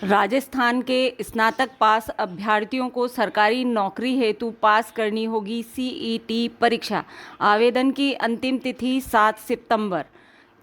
राजस्थान के स्नातक पास अभ्यर्थियों को सरकारी नौकरी हेतु पास करनी होगी सीईटी परीक्षा। आवेदन की अंतिम तिथि 7 सितंबर।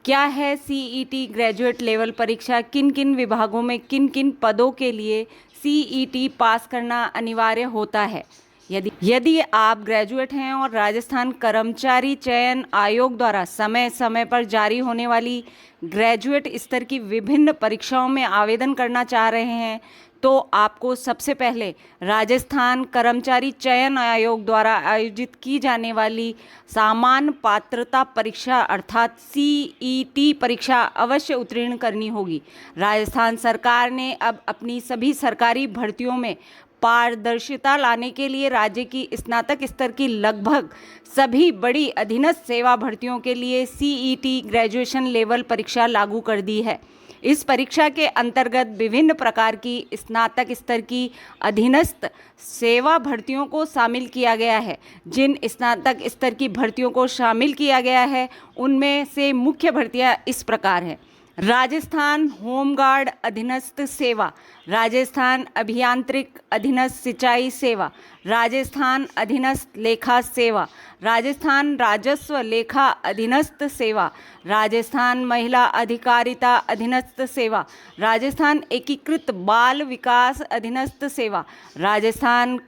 क्या है सीईटी ग्रेजुएट लेवल परीक्षा? किन किन विभागों में किन किन पदों के लिए सीईटी पास करना अनिवार्य होता है? यदि आप ग्रेजुएट हैं और राजस्थान कर्मचारी चयन आयोग द्वारा समय समय पर जारी होने वाली ग्रेजुएट स्तर की विभिन्न परीक्षाओं में आवेदन करना चाह रहे हैं, तो आपको सबसे पहले राजस्थान कर्मचारी चयन आयोग द्वारा आयोजित की जाने वाली सामान्य पात्रता परीक्षा अर्थात सीईटी परीक्षा अवश्य उत्तीर्ण करनी होगी। राजस्थान सरकार ने अब अपनी सभी सरकारी भर्तियों में पारदर्शिता लाने के लिए राज्य की स्नातक स्तर की लगभग सभी बड़ी अधीनस्थ सेवा भर्तियों के लिए सीईटी ग्रेजुएशन लेवल परीक्षा लागू कर दी है। इस परीक्षा के अंतर्गत विभिन्न प्रकार की स्नातक स्तर की अधीनस्थ सेवा भर्तियों को शामिल किया गया है। जिन स्नातक स्तर की भर्तियों को शामिल किया गया है उनमें से मुख्य भर्तियां इस प्रकार हैं: राजस्थान होमगार्ड अधीनस्थ सेवा, राजस्थान अभियांत्रिक अधीनस्थ सिंचाई सेवा, राजस्थान अधीनस्थ लेखा सेवा, राजस्थान राजस्व लेखा अधीनस्थ सेवा, राजस्थान महिला अधिकारिता अधीनस्थ सेवा, राजस्थान एकीकृत बाल विकास अधीनस्थ सेवा, राजस्थान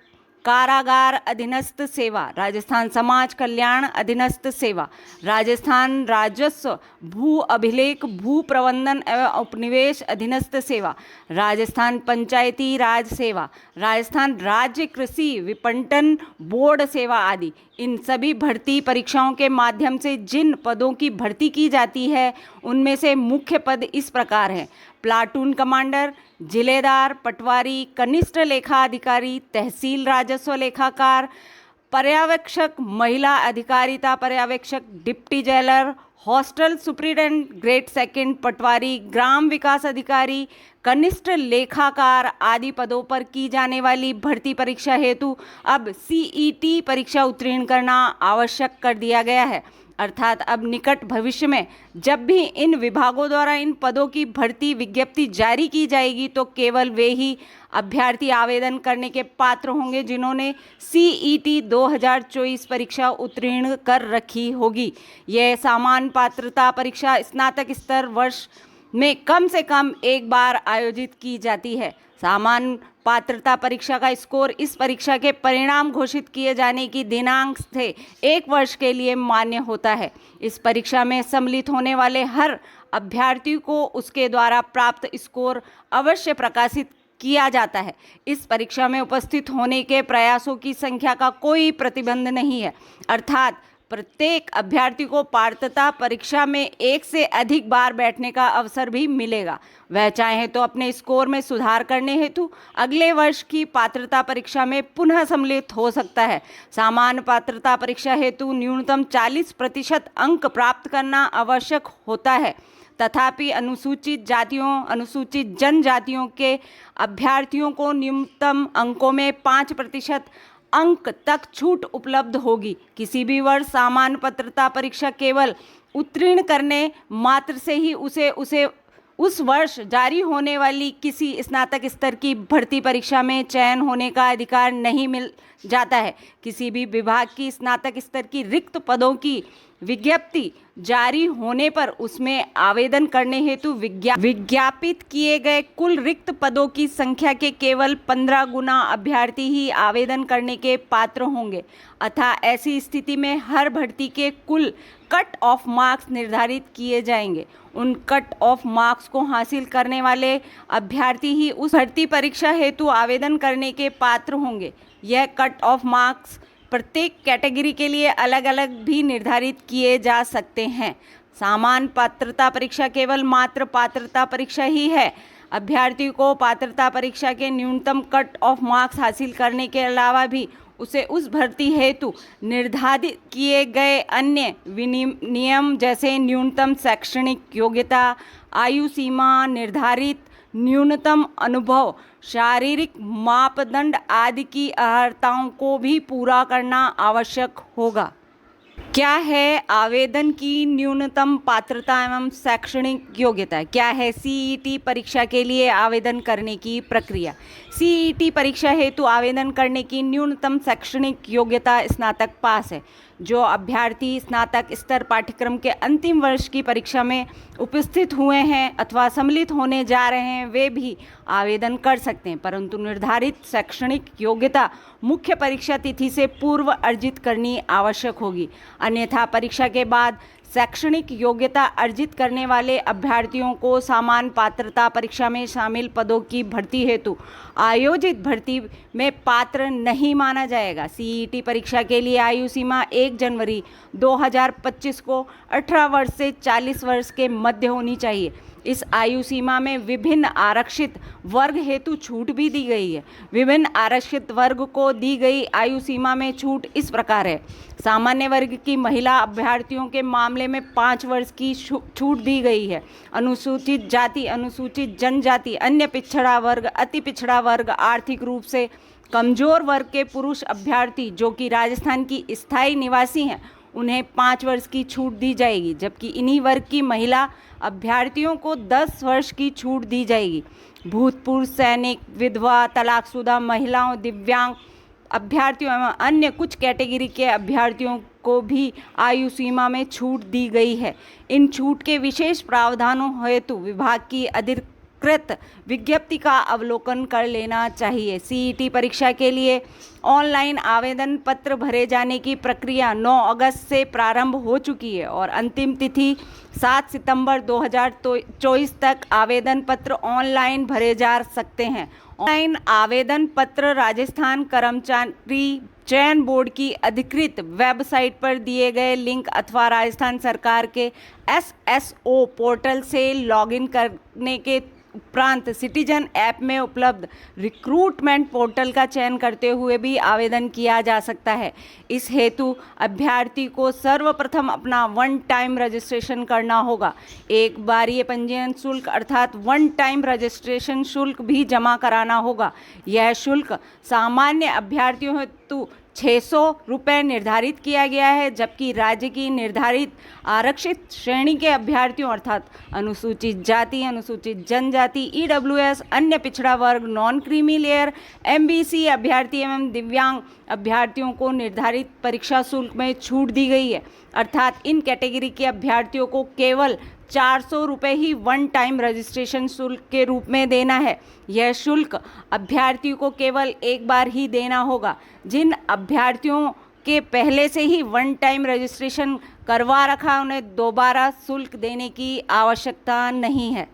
कारागार अधीनस्थ सेवा, राजस्थान समाज कल्याण अधीनस्थ सेवा, राजस्थान राजस्व भू अभिलेख भू प्रबंधन एवं उपनिवेश अधीनस्थ सेवा, राजस्थान पंचायती राज सेवा, राजस्थान राज्य कृषि विपणन बोर्ड सेवा आदि। इन सभी भर्ती परीक्षाओं के माध्यम से जिन पदों की भर्ती की जाती है उनमें से मुख्य पद इस प्रकार हैं: प्लाटून कमांडर, जिलेदार, पटवारी, कनिष्ठ लेखा अधिकारी, तहसील राजस्व लेखाकार, पर्यवेक्षक, महिला अधिकारिता पर्यवेक्षक, deputy jailer, hostel superintendent, grade second patwari, ग्राम विकास अधिकारी, कनिष्ठ लेखाकार आदि पदों पर की जाने वाली भर्ती परीक्षा हेतु अब सीईटी परीक्षा उत्तीर्ण करना आवश्यक कर दिया गया है। अर्थात अब निकट भविष्य में जब भी इन विभागों द्वारा इन पदों की भर्ती विज्ञप्ति जारी की जाएगी तो केवल वे ही अभ्यर्थी आवेदन करने के पात्र होंगे जिन्होंने सीईटी 2024 परीक्षा उत्तीर्ण कर रखी होगी। यह सामान्य पात्रता परीक्षा स्नातक स्तर वर्ष में कम से कम एक बार आयोजित की जाती है। सामान्य पात्रता परीक्षा का स्कोर इस परीक्षा के परिणाम घोषित किए जाने की दिनांक से 1 वर्ष के लिए मान्य होता है। इस परीक्षा में सम्मिलित होने वाले हर अभ्यर्थी को उसके द्वारा प्राप्त स्कोर अवश्य प्रकाशित किया जाता है। इस परीक्षा में उपस्थित होने के प्रयासों की संख्या का कोई प्रतिबंध नहीं है, अर्थात प्रत्येक अभ्यर्थी को पात्रता परीक्षा में एक से अधिक बार बैठने का अवसर भी मिलेगा। वह चाहे तो अपने स्कोर में सुधार करने हेतु अगले वर्ष की पात्रता परीक्षा में पुनः सम्मिलित हो सकता है। सामान्य पात्रता परीक्षा हेतु न्यूनतम 40% अंक प्राप्त करना आवश्यक होता है। तथापि अनुसूचित जातियों, अनुसूचित जनजातियों के अभ्यर्थियों को न्यूनतम अंकों में 5% अंक तक छूट उपलब्ध होगी। किसी भी वर्ष सामान्य पात्रता परीक्षा केवल उत्तीर्ण करने मात्र से ही उसे उस वर्ष जारी होने वाली किसी स्नातक स्तर की भर्ती परीक्षा में चयन होने का अधिकार नहीं मिल जाता है। किसी भी विभाग की स्नातक स्तर की रिक्त पदों की विज्ञप्ति जारी होने पर उसमें आवेदन करने हेतु विज्ञापित किए गए कुल रिक्त पदों की संख्या के केवल 15 गुना अभ्यर्थी ही आवेदन करने के पात्र होंगे। अतः ऐसी स्थिति में हर भर्ती के कुल कट ऑफ मार्क्स निर्धारित किए जाएंगे। उन कट ऑफ मार्क्स को हासिल करने वाले अभ्यर्थी ही उस भर्ती परीक्षा हेतु आवेदन करने के पात्र होंगे। यह कट ऑफ मार्क्स प्रत्येक कैटेगरी के लिए अलग अलग भी निर्धारित किए जा सकते हैं। सामान्य पात्रता परीक्षा केवल मात्र पात्रता परीक्षा ही है। अभ्यर्थी को पात्रता परीक्षा के न्यूनतम कट ऑफ मार्क्स हासिल करने के अलावा भी उसे उस भर्ती हेतु निर्धारित किए गए अन्य नियम जैसे न्यूनतम शैक्षणिक योग्यता, आयु सीमा, निर्धारित न्यूनतम अनुभव, शारीरिक मापदंड आदि की अर्हताओं को भी पूरा करना आवश्यक होगा। क्या है आवेदन की न्यूनतम पात्रता एवं शैक्षणिक योग्यता? क्या है सीईटी परीक्षा के लिए आवेदन करने की प्रक्रिया? सीईटी परीक्षा हेतु आवेदन करने की न्यूनतम शैक्षणिक योग्यता स्नातक पास है। जो अभ्यर्थी स्नातक स्तर पाठ्यक्रम के अंतिम वर्ष की परीक्षा में उपस्थित हुए हैं अथवा सम्मिलित होने जा रहे हैं वे भी आवेदन कर सकते हैं, परंतु निर्धारित शैक्षणिक योग्यता मुख्य परीक्षा तिथि से पूर्व अर्जित करनी आवश्यक होगी। अन्यथा परीक्षा के बाद शैक्षणिक योग्यता अर्जित करने वाले अभ्यर्थियों को समान पात्रता परीक्षा में शामिल पदों की भर्ती हेतु आयोजित भर्ती में पात्र नहीं माना जाएगा। सीईटी परीक्षा के लिए आयु सीमा 1 जनवरी 2025 को 18 वर्ष से 40 वर्ष के मध्य होनी चाहिए। इस आयु सीमा में विभिन्न आरक्षित वर्ग हेतु छूट भी दी गई है। विभिन्न आरक्षित वर्ग को दी गई आयु सीमा में छूट इस प्रकार है। सामान्य वर्ग की महिला अभ्यर्थियों के मामले में 5 वर्ष की छूट दी गई है। अनुसूचित जाति, अनुसूचित जनजाति, अन्य पिछड़ा वर्ग, अति पिछड़ा वर्ग, आर्थिक रूप से कमजोर वर्ग के पुरुष अभ्यर्थी जो कि राजस्थान की स्थायी निवासी हैं उन्हें 5 वर्ष की छूट दी जाएगी, जबकि इन्हीं वर्ग की महिला अभ्यर्थियों को 10 वर्ष की छूट दी जाएगी। भूतपूर्व सैनिक, विधवा, तलाकशुदा महिलाओं, दिव्यांग अभ्यर्थियों एवं अन्य कुछ कैटेगरी के अभ्यर्थियों को भी आयु सीमा में छूट दी गई है। इन छूट के विशेष प्रावधानों हेतु विभाग की अधिकृत विज्ञप्ति का अवलोकन कर लेना चाहिए। सीईटी परीक्षा के लिए ऑनलाइन आवेदन पत्र भरे जाने की प्रक्रिया 9 अगस्त से प्रारंभ हो चुकी है और अंतिम तिथि 7 सितंबर 2024 तक आवेदन पत्र ऑनलाइन भरे जा सकते हैं। ऑनलाइन आवेदन पत्र राजस्थान कर्मचारी चयन बोर्ड की अधिकृत वेबसाइट पर दिए गए लिंक अथवा राजस्थान सरकार के SSO पोर्टल से लॉगिन करने के उपरांत सिटीजन ऐप में उपलब्ध रिक्रूटमेंट पोर्टल का चयन करते हुए भी आवेदन किया जा सकता है। इस हेतु अभ्यर्थी को सर्वप्रथम अपना वन टाइम रजिस्ट्रेशन करना होगा। एक बारीय पंजीयन शुल्क अर्थात वन टाइम रजिस्ट्रेशन शुल्क भी जमा कराना होगा। यह शुल्क सामान्य अभ्यर्थियों हेतु 600 रुपये निर्धारित किया गया है, जबकि राज्य की निर्धारित आरक्षित श्रेणी के अभ्यर्थियों अर्थात अनुसूचित जाति, अनुसूचित जनजाति, EWS, अन्य पिछड़ा वर्ग, नॉन क्रीमी लेयर, MBC अभ्यर्थी एवं दिव्यांग अभ्यर्थियों को निर्धारित परीक्षा शुल्क में छूट दी गई है। अर्थात इन कैटेगरी के अभ्यर्थियों को केवल 400 रुपये ही वन टाइम रजिस्ट्रेशन शुल्क के रूप में देना है। यह शुल्क अभ्यर्थियों को केवल एक बार ही देना होगा। जिन अभ्यर्थियों के पहले से ही वन टाइम रजिस्ट्रेशन करवा रखा उन्हें दोबारा शुल्क देने की आवश्यकता नहीं है।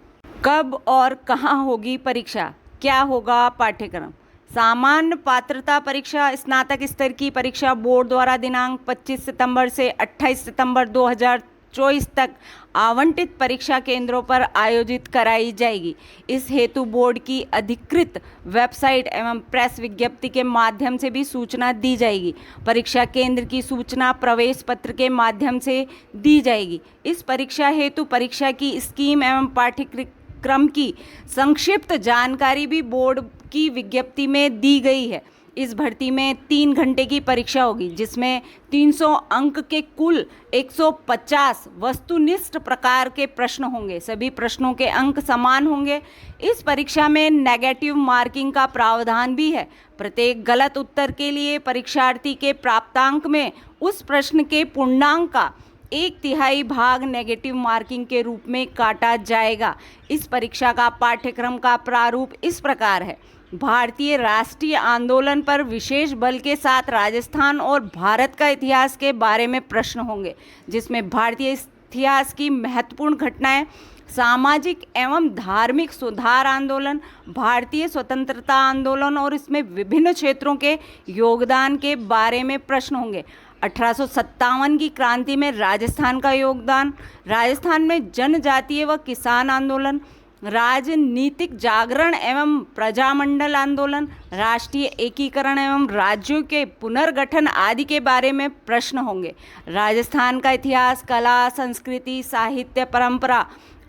कब और कहाँ होगी परीक्षा? क्या होगा पाठ्यक्रम? सामान्य पात्रता परीक्षा स्नातक स्तर की परीक्षा बोर्ड द्वारा दिनांक 25 सितंबर से 28 सितंबर 2024 तक आवंटित परीक्षा केंद्रों पर आयोजित कराई जाएगी। इस हेतु बोर्ड की अधिकृत वेबसाइट एवं प्रेस विज्ञप्ति के माध्यम से भी सूचना दी जाएगी। परीक्षा केंद्र की सूचना प्रवेश पत्र के माध्यम से दी जाएगी। इस परीक्षा हेतु परीक्षा की स्कीम एवं पाठ्यक्रम की संक्षिप्त जानकारी भी बोर्ड की विज्ञप्ति में दी गई है। इस भर्ती में 3 घंटे की परीक्षा होगी, जिसमें 300 अंक के कुल 150 वस्तुनिष्ठ प्रकार के प्रश्न होंगे। सभी प्रश्नों के अंक समान होंगे। इस परीक्षा में नेगेटिव मार्किंग का प्रावधान भी है। प्रत्येक गलत उत्तर के लिए परीक्षार्थी के प्राप्तांक में उस प्रश्न के पूर्णांक का 1/3 भाग नेगेटिव मार्किंग के रूप में काटा जाएगा। इस परीक्षा का पाठ्यक्रम का प्रारूप इस प्रकार है। भारतीय राष्ट्रीय आंदोलन पर विशेष बल के साथ राजस्थान और भारत का इतिहास के बारे में प्रश्न होंगे, जिसमें भारतीय इतिहास की महत्वपूर्ण घटनाएं, सामाजिक एवं धार्मिक सुधार आंदोलन, भारतीय स्वतंत्रता आंदोलन और इसमें विभिन्न क्षेत्रों के योगदान के बारे में प्रश्न होंगे। 1857 की क्रांति में राजस्थान का योगदान, राजस्थान में जनजातीय व किसान आंदोलन, राजनीतिक जागरण एवं प्रजामंडल आंदोलन, राष्ट्रीय एकीकरण एवं राज्यों के पुनर्गठन आदि के बारे में प्रश्न होंगे। राजस्थान का इतिहास, कला, संस्कृति, साहित्य, परंपरा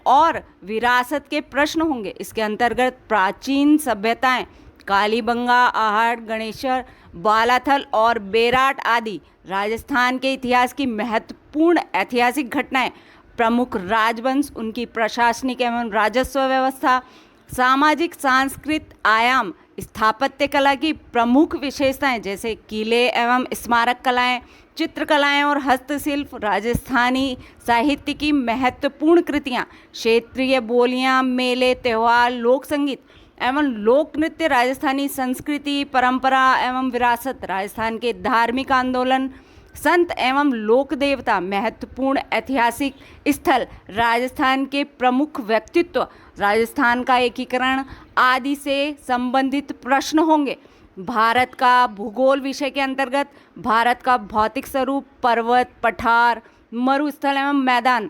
और विरासत के प्रश्न होंगे। इसके अंतर्गत प्राचीन सभ्यताएं, कालीबंगा, आहट, गणेशर, बालाथल और बेराट आदि राजस्थान के इतिहास की महत्वपूर्ण ऐतिहासिक घटनाएं, प्रमुख राजवंश, उनकी प्रशासनिक एवं राजस्व व्यवस्था, सामाजिक सांस्कृतिक आयाम, स्थापत्य कला की प्रमुख विशेषताएं जैसे किले एवं स्मारक कलाएं, चित्रकलाएं और हस्तशिल्प, राजस्थानी साहित्य की महत्वपूर्ण कृतियां, क्षेत्रीय बोलियां, मेले, त्योहार, लोक संगीत एवं लोक नृत्य, राजस्थानी संस्कृति, परंपरा एवं विरासत, राजस्थान के धार्मिक आंदोलन, संत एवं लोक देवता, महत्वपूर्ण ऐतिहासिक स्थल, राजस्थान के प्रमुख व्यक्तित्व, राजस्थान का एकीकरण आदि से संबंधित प्रश्न होंगे। भारत का भूगोल विषय के अंतर्गत भारत का भौतिक स्वरूप, पर्वत, पठार, मरुस्थल एवं मैदान,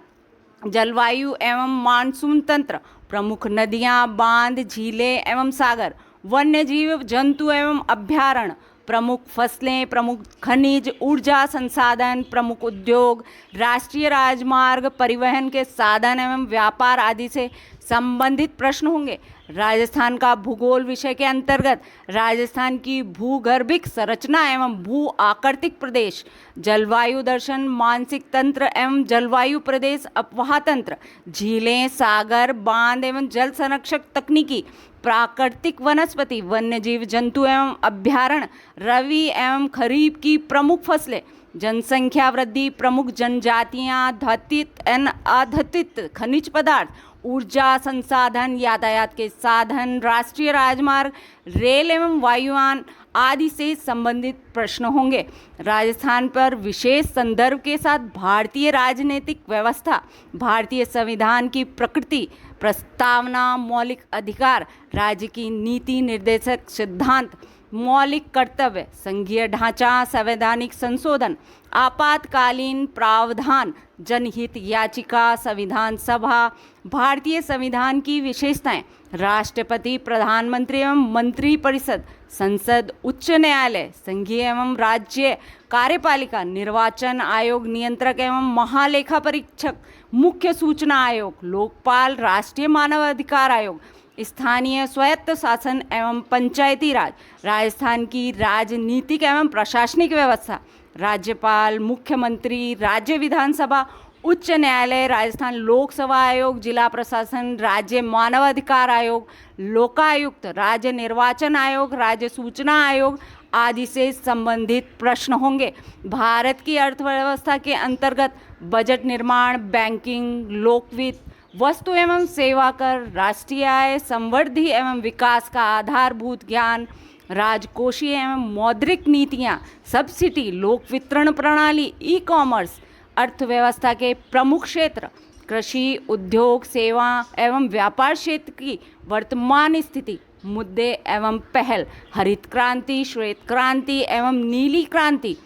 जलवायु एवं मानसून तंत्र, प्रमुख नदियां, बांध, झीलें एवं सागर, वन्य जीव जंतु एवं अभ्यारण्य, प्रमुख फसलें, प्रमुख खनिज ऊर्जा संसाधन, प्रमुख उद्योग, राष्ट्रीय राजमार्ग, परिवहन के साधन एवं व्यापार आदि से संबंधित प्रश्न होंगे। राजस्थान का भूगोल विषय के अंतर्गत राजस्थान की भूगर्भिक संरचना एवं भू आकृतिक प्रदेश, जलवायु दर्शन, मानसिक तंत्र एवं जलवायु प्रदेश, अपवाह तंत्र, झीलें, सागर, बांध एवं जल संरक्षक तकनीकी, प्राकृतिक वनस्पति, वन्य जीव जंतु एवं अभ्यारण्य, रबी एवं खरीफ की प्रमुख फसलें, जनसंख्या वृद्धि, प्रमुख जनजातियां, धात्विक एवं अधात्विक खनिज पदार्थ, ऊर्जा संसाधन, यातायात के साधन, राष्ट्रीय राजमार्ग, रेल एवं वायुयान आदि से संबंधित प्रश्न होंगे। राजस्थान पर विशेष संदर्भ के साथ भारतीय राजनीतिक व्यवस्था, भारतीय संविधान की प्रकृति, प्रस्तावना, मौलिक अधिकार, राज्य की नीति निर्देशक सिद्धांत, मौलिक कर्तव्य, संघीय ढांचा, संवैधानिक संशोधन, आपातकालीन प्रावधान, जनहित याचिका, संविधान सभा, भारतीय संविधान की विशेषताएं, राष्ट्रपति, प्रधानमंत्री एवं मंत्री परिषद, संसद, उच्च न्यायालय, संघीय एवं राज्य कार्यपालिका, निर्वाचन आयोग, नियंत्रक एवं महालेखा परीक्षक, मुख्य सूचना आयोग, लोकपाल, राष्ट्रीय मानवाधिकार आयोग, स्थानीय स्वायत्त शासन एवं पंचायती राज, राजस्थान की राजनीतिक एवं प्रशासनिक व्यवस्था, राज्यपाल, मुख्यमंत्री, राज्य विधानसभा, उच्च न्यायालय, राजस्थान लोकसेवा आयोग, जिला प्रशासन, राज्य मानवाधिकार आयोग, लोकायुक्त, राज्य निर्वाचन आयोग, राज्य सूचना आयोग आदि से संबंधित प्रश्न होंगे। भारत की अर्थव्यवस्था के अंतर्गत बजट निर्माण, बैंकिंग, लोकवित्त, वस्तु एवं सेवा कर, राष्ट्रीय आय, संवर्धि एवं विकास का आधारभूत ज्ञान, राजकोषीय एवं मौद्रिक नीतियाँ, सब्सिडी, लोक वितरण प्रणाली, ई कॉमर्स, अर्थव्यवस्था के प्रमुख क्षेत्र, कृषि, उद्योग, सेवा एवं व्यापार क्षेत्र की वर्तमान स्थिति, मुद्दे एवं पहल, हरित क्रांति, श्वेत क्रांति एवं नीली क्रांति,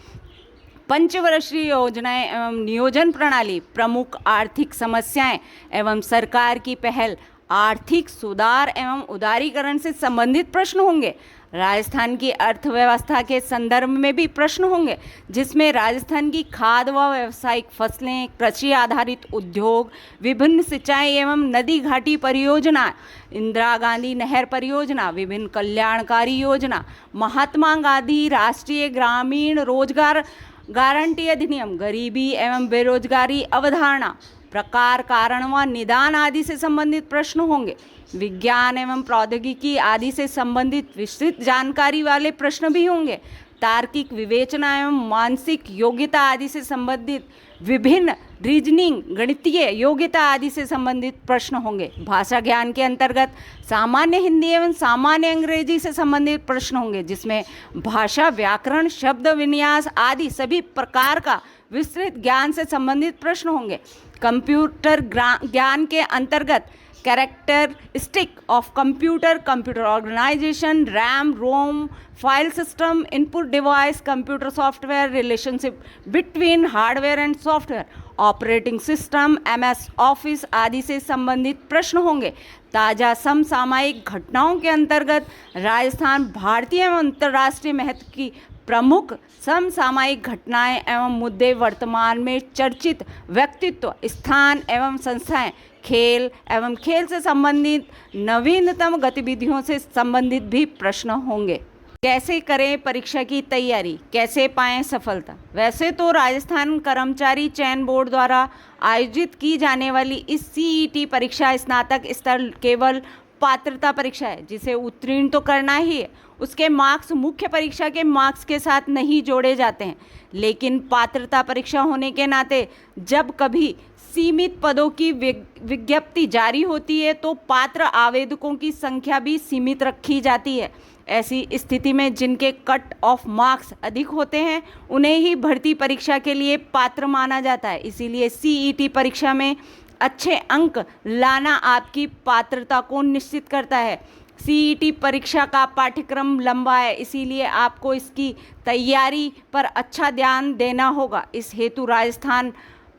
पंचवर्षीय योजनाएं एवं नियोजन प्रणाली, प्रमुख आर्थिक समस्याएं एवं सरकार की पहल, आर्थिक सुधार एवं उदारीकरण से संबंधित प्रश्न होंगे। राजस्थान की अर्थव्यवस्था के संदर्भ में भी प्रश्न होंगे, जिसमें राजस्थान की खाद्य व व्यावसायिक फसलें, कृषि आधारित उद्योग, विभिन्न सिंचाई एवं नदी घाटी परियोजना, इंदिरा गांधी नहर परियोजना, विभिन्न कल्याणकारी योजना, महात्मा गांधी राष्ट्रीय ग्रामीण रोजगार गारंटी अधिनियम, गरीबी एवं बेरोजगारी अवधारणा, प्रकार, कारण व निदान आदि से संबंधित प्रश्न होंगे। विज्ञान एवं प्रौद्योगिकी आदि से संबंधित विस्तृत जानकारी वाले प्रश्न भी होंगे। तार्किक विवेचना एवं मानसिक योग्यता आदि से संबंधित विभिन्न रीजनिंग, गणितीय योग्यता आदि से संबंधित प्रश्न होंगे। भाषा ज्ञान के अंतर्गत सामान्य हिंदी एवं सामान्य अंग्रेजी से संबंधित प्रश्न होंगे, जिसमें भाषा, व्याकरण, शब्द विन्यास आदि सभी प्रकार का विस्तृत ज्ञान से संबंधित प्रश्न होंगे। कंप्यूटर ज्ञान के अंतर्गत characteristic of computer, computer organization, RAM, ROM, file system, input device, computer software, relationship between hardware and software, operating system, MS office आदि से संबंधित प्रश्न होंगे। ताज़ा समसामयिक घटनाओं के अंतर्गत राजस्थान भारतीय एवं अंतर्राष्ट्रीय महत्व की प्रमुख समसामयिक घटनाएं एवं मुद्दे, वर्तमान में चर्चित व्यक्तित्व, स्थान एवं संस्थाएं, खेल एवं खेल से संबंधित नवीनतम गतिविधियों से संबंधित भी प्रश्न होंगे। कैसे करें परीक्षा की तैयारी, कैसे पाएं सफलता। वैसे तो राजस्थान कर्मचारी चयन बोर्ड द्वारा आयोजित की जाने वाली इस सीईटी परीक्षा स्नातक स्तर केवल पात्रता परीक्षा है, जिसे उत्तीर्ण तो करना ही है। उसके मार्क्स मुख्य परीक्षा के मार्क्स के साथ नहीं जोड़े जाते हैं, लेकिन पात्रता परीक्षा होने के नाते जब कभी सीमित पदों की विज्ञप्ति जारी होती है तो पात्र आवेदकों की संख्या भी सीमित रखी जाती है। ऐसी स्थिति में जिनके कट ऑफ मार्क्स अधिक होते हैं उन्हें ही भर्ती परीक्षा के लिए पात्र माना जाता है। इसीलिए सीईटी परीक्षा में अच्छे अंक लाना आपकी पात्रता को निश्चित करता है। सीईटी परीक्षा का पाठ्यक्रम लंबा है, इसीलिए आपको इसकी तैयारी पर अच्छा ध्यान देना होगा। इस हेतु राजस्थान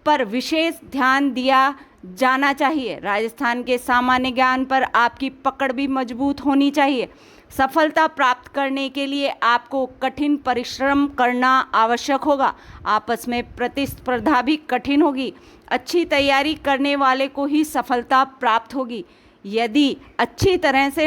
पर विशेष ध्यान दिया जाना चाहिए। राजस्थान के सामान्य ज्ञान पर आपकी पकड़ भी मजबूत होनी चाहिए। सफलता प्राप्त करने के लिए आपको कठिन परिश्रम करना आवश्यक होगा। आपस में प्रतिस्पर्धा भी कठिन होगी। अच्छी तैयारी करने वाले को ही सफलता प्राप्त होगी। यदि अच्छी तरह से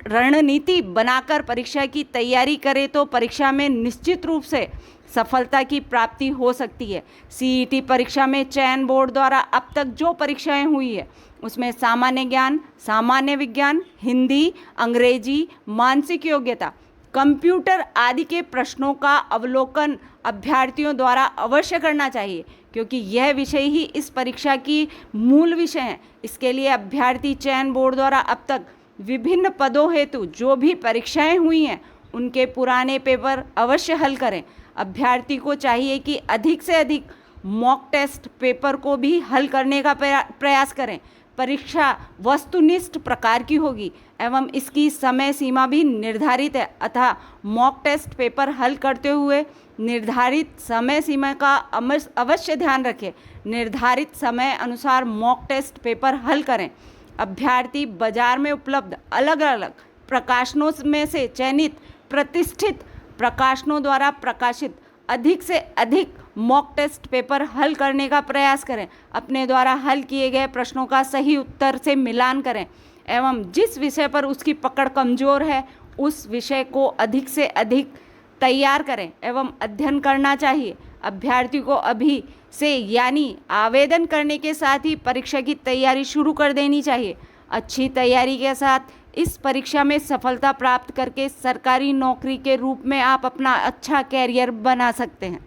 रणनीति बनाकर परीक्षा की तैयारी करें तो परीक्षा में निश्चित रूप से सफलता की प्राप्ति हो सकती है। सीईटी परीक्षा में चयन बोर्ड द्वारा अब तक जो परीक्षाएं हुई है उसमें सामान्य ज्ञान, सामान्य विज्ञान, हिंदी, अंग्रेजी, मानसिक योग्यता, कंप्यूटर आदि के प्रश्नों का अवलोकन अभ्यर्थियों द्वारा अवश्य करना चाहिए, क्योंकि यह विषय ही इस परीक्षा की मूल विषय है। इसके लिए अभ्यर्थी चयन बोर्ड द्वारा अब तक विभिन्न पदों हेतु जो भी परीक्षाएं हुई हैं उनके पुराने पेपर अवश्य हल करें। अभ्यर्थी को चाहिए कि अधिक से अधिक मॉक टेस्ट पेपर को भी हल करने का प्रयास करें। परीक्षा वस्तुनिष्ठ प्रकार की होगी एवं इसकी समय सीमा भी निर्धारित है, अतः मॉक टेस्ट पेपर हल करते हुए निर्धारित समय सीमा का अवश्य ध्यान रखें। निर्धारित समय अनुसार मॉक टेस्ट पेपर हल करें। अभ्यर्थी बाजार में उपलब्ध अलग अलग प्रकाशनों में से चयनित प्रतिष्ठित प्रकाशनों द्वारा प्रकाशित अधिक से अधिक मॉक टेस्ट पेपर हल करने का प्रयास करें। अपने द्वारा हल किए गए प्रश्नों का सही उत्तर से मिलान करें एवं जिस विषय पर उसकी पकड़ कमज़ोर है उस विषय को अधिक से अधिक तैयार करें एवं अध्ययन करना चाहिए। अभ्यर्थी को अभी से यानी आवेदन करने के साथ ही परीक्षा की तैयारी शुरू कर देनी चाहिए। अच्छी तैयारी के साथ इस परीक्षा में सफलता प्राप्त करके सरकारी नौकरी के रूप में आप अपना अच्छा कैरियर बना सकते हैं।